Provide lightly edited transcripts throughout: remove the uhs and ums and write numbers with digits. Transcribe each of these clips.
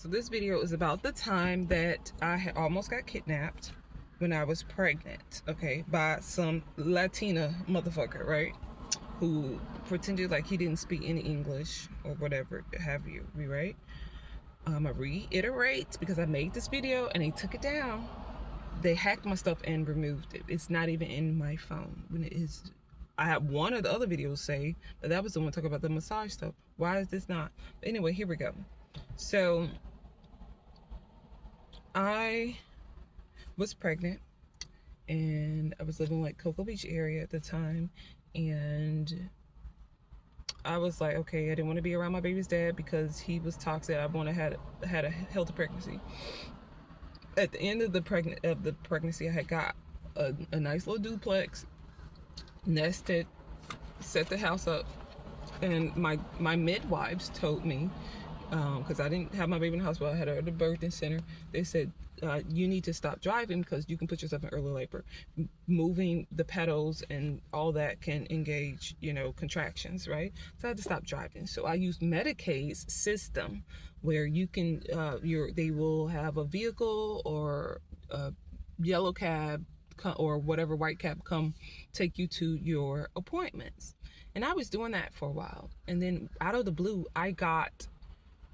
So this video is about the time that I had almost got kidnapped when I was pregnant, okay, by some Latina motherfucker, right? Who pretended like he didn't speak any English or whatever have you, right? I'm gonna reiterate because I made this video and they took it down. They hacked my stuff and removed it. It's not even in my phone. When it is, I had one of the other videos say, but that was the one talking about the massage stuff. Why is this not? But anyway, here we go. So I was pregnant and I was living in like Cocoa Beach area at the time, and I was like, okay, I didn't want to be around my baby's dad because he was toxic. I wanted had a healthy pregnancy. At the end of the pregnancy, I had got a nice little duplex, nested, set the house up, and my midwives told me, because I didn't have my baby in the hospital, I had her at the birthing center. They said, you need to stop driving because you can put yourself in early labor. Moving the pedals and all that can engage, contractions, right? So I had to stop driving. So I used Medicaids system where you can, they will have a vehicle or a yellow cab or whatever white cab come take you to your appointments. And I was doing that for a while. And then out of the blue, I got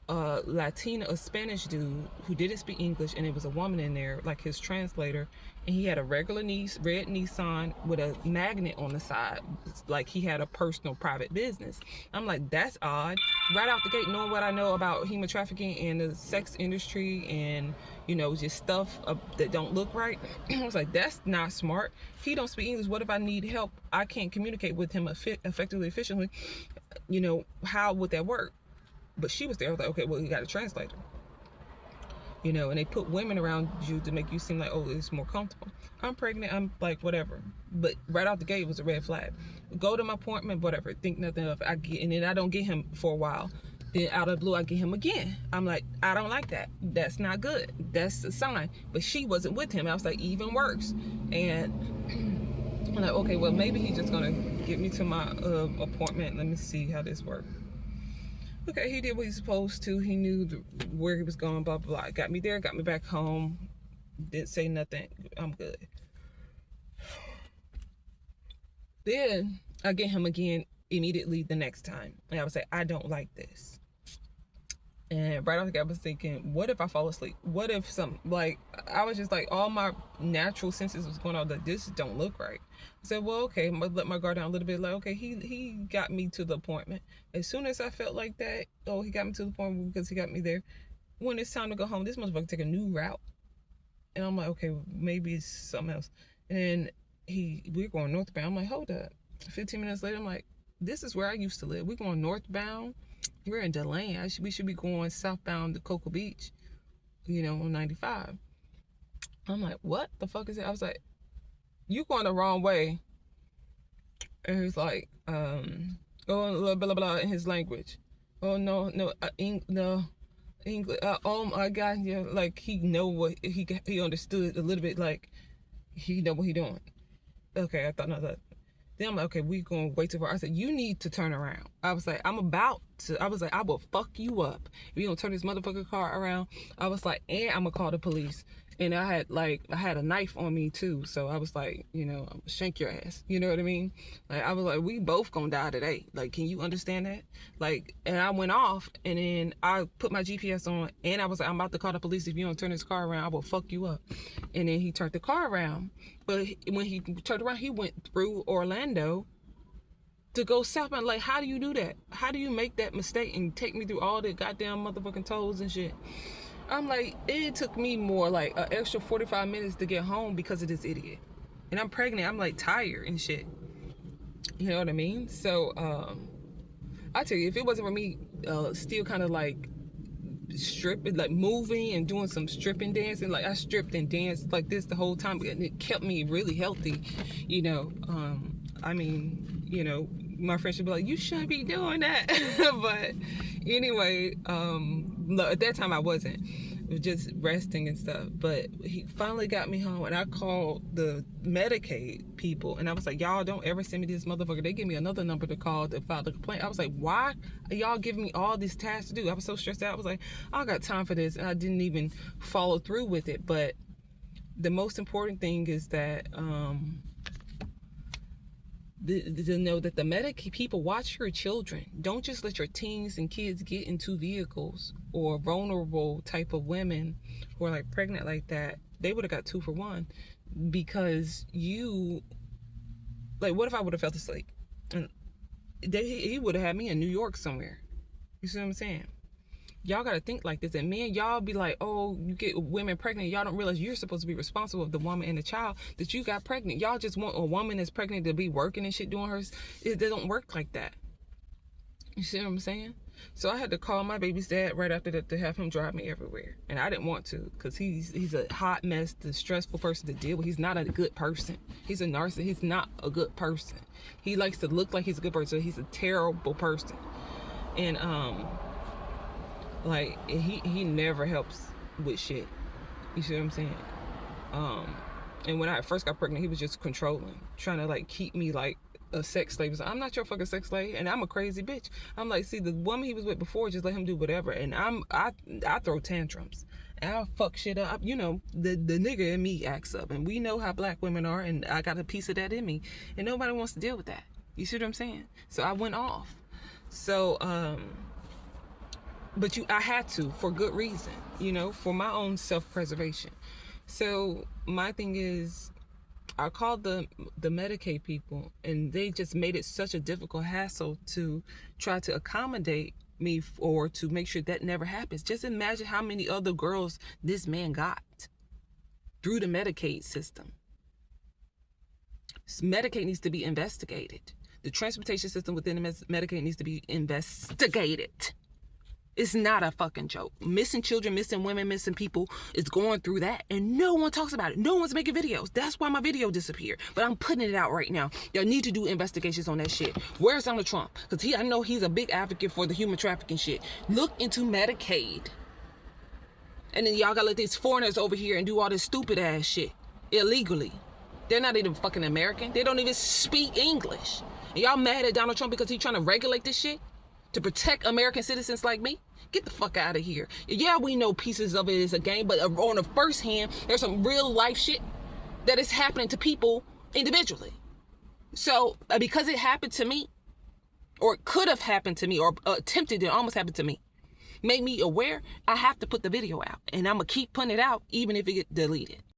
a Spanish dude who didn't speak English, and it was a woman in there, like his translator, and he had a regular red Nissan with a magnet on the side, like he had a personal private business. I'm like, that's odd. Right out the gate, knowing what I know about human trafficking and the sex industry and, just stuff that don't look right. I was like, that's not smart. He don't speak English. What if I need help? I can't communicate with him effectively, efficiently. How would that work? But she was there. I was like, okay, well, you got a translator. And they put women around you to make you seem like, oh, it's more comfortable. I'm pregnant. I'm like, whatever. But right out the gate, it was a red flag. Go to my appointment, whatever. Think nothing of it. And then I don't get him for a while. Then out of the blue, I get him again. I'm like, I don't like that. That's not good. That's a sign. But she wasn't with him. I was like, even worse. And I'm like, okay, well, maybe he's just going to get me to my appointment. Let me see how this works. Okay, he did what he's supposed to. He knew where he was going, blah, blah, blah. Got me there, got me back home. Didn't say nothing. I'm good. Then I get him again immediately the next time. And I would say, I don't like this. And right off the bat, I was thinking, what if I fall asleep? What if I was just like, all my natural senses was going on, that this don't look right. I said, well, okay, I'm gonna let my guard down a little bit. Like, okay, he got me to the appointment. As soon as I felt like that, he got me to the appointment because he got me there. When it's time to go home, this motherfucker take a new route. And I'm like, okay, maybe it's something else. And then we're going northbound. I'm like, hold up. 15 minutes later, I'm like, this is where I used to live. We're going northbound. We're in DeLane. We should be going southbound to Cocoa Beach, on 95. I'm like, what the fuck is it? I was like, you going the wrong way. And he's like, oh, blah, blah, blah, in his language. Oh, no, English. Oh, my God. Yeah, like, he know what, he understood a little bit, like, he know what he doing. Okay, I thought, no, that. Then I'm like, okay, we going way too far. I said, you need to turn around. I was like, I will fuck you up if you don't turn this motherfucking car around. I was like, and I'm gonna call the police. And I had a knife on me too. So I was like, shank your ass. You know what I mean? Like, I was like, we both gonna die today. Like, can you understand that? Like, and I went off, and then I put my GPS on, and I was like, I'm about to call the police. If you don't turn this car around, I will fuck you up. And then he turned the car around. But when he turned around, he went through Orlando to go southbound. Like, how do you do that? How do you make that mistake and take me through all the goddamn motherfucking tolls and shit? I'm like, it took me more like an extra 45 minutes to get home because of this idiot. And I'm pregnant. I'm like tired and shit. You know what I mean? So, I tell you, if it wasn't for me still kind of like stripping, like moving and doing some stripping dancing, like I stripped and danced like this the whole time, and it kept me really healthy. My friends should be like, you shouldn't be doing that. But anyway, at that time I wasn't. just resting and stuff. But he finally got me home, and I called the Medicaid people, and I was like, y'all don't ever send me this motherfucker. They give me another number to call to file the complaint. I was like, why are y'all giving me all these tasks to do? I was so stressed out. I was like, I got time for this, and I didn't even follow through with it. But the most important thing is that to know that the Medicaid people watch your children. Don't just let your teens and kids get into vehicles, or vulnerable type of women who are like pregnant like that. They would have got 2 for 1, because you, like, what if I would have felt asleep? And he would have had me in New York somewhere. You see what I'm saying? Y'all got to think like this. And men, y'all be like, oh, you get women pregnant. Y'all don't realize you're supposed to be responsible of the woman and the child that you got pregnant. Y'all just want a woman that's pregnant to be working and shit doing hers. It don't work like that. You see what I'm saying? So I had to call my baby's dad right after that to have him drive me everywhere. And I didn't want to, because he's a hot mess, the stressful person to deal with. He's not a good person. He's a narcissist. He's not a good person. He likes to look like he's a good person. He's a terrible person. And like, he never helps with shit. You see what I'm saying? And when I first got pregnant, he was just controlling, trying to like keep me like a sex slave. I'm not your fucking sex slave, and I'm a crazy bitch. I'm like, see, the woman he was with before, just let him do whatever. And I throw tantrums, and I'll fuck shit up. You know, the nigga in me acts up, and we know how black women are, and I got a piece of that in me, and nobody wants to deal with that. You see what I'm saying? So I went off. So but I had to, for good reason, you know, for my own self-preservation. So my thing is, I called the Medicaid people, and they just made it such a difficult hassle to try to accommodate me, or to make sure that never happens. Just imagine how many other girls this man got through the Medicaid system. Medicaid needs to be investigated. The transportation system within the Medicaid needs to be investigated. It's not a fucking joke. Missing children, missing women, missing people is going through that, and no one talks about it. No one's making videos. That's why my video disappeared. But I'm putting it out right now. Y'all need to do investigations on that shit. Where's Donald Trump? Because I know he's a big advocate for the human trafficking shit. Look into Medicaid. And then y'all gotta let these foreigners over here and do all this stupid ass shit illegally. They're not even fucking American. They don't even speak English. And y'all mad at Donald Trump because he's trying to regulate this shit to protect American citizens like me? Get the fuck out of here. Yeah, we know pieces of it is a game, but on the first hand, there's some real life shit that is happening to people individually. So because it happened to me, or it could have happened to me, or attempted to almost happen to me, made me aware, I have to put the video out. And I'm going to keep putting it out even if it get deleted.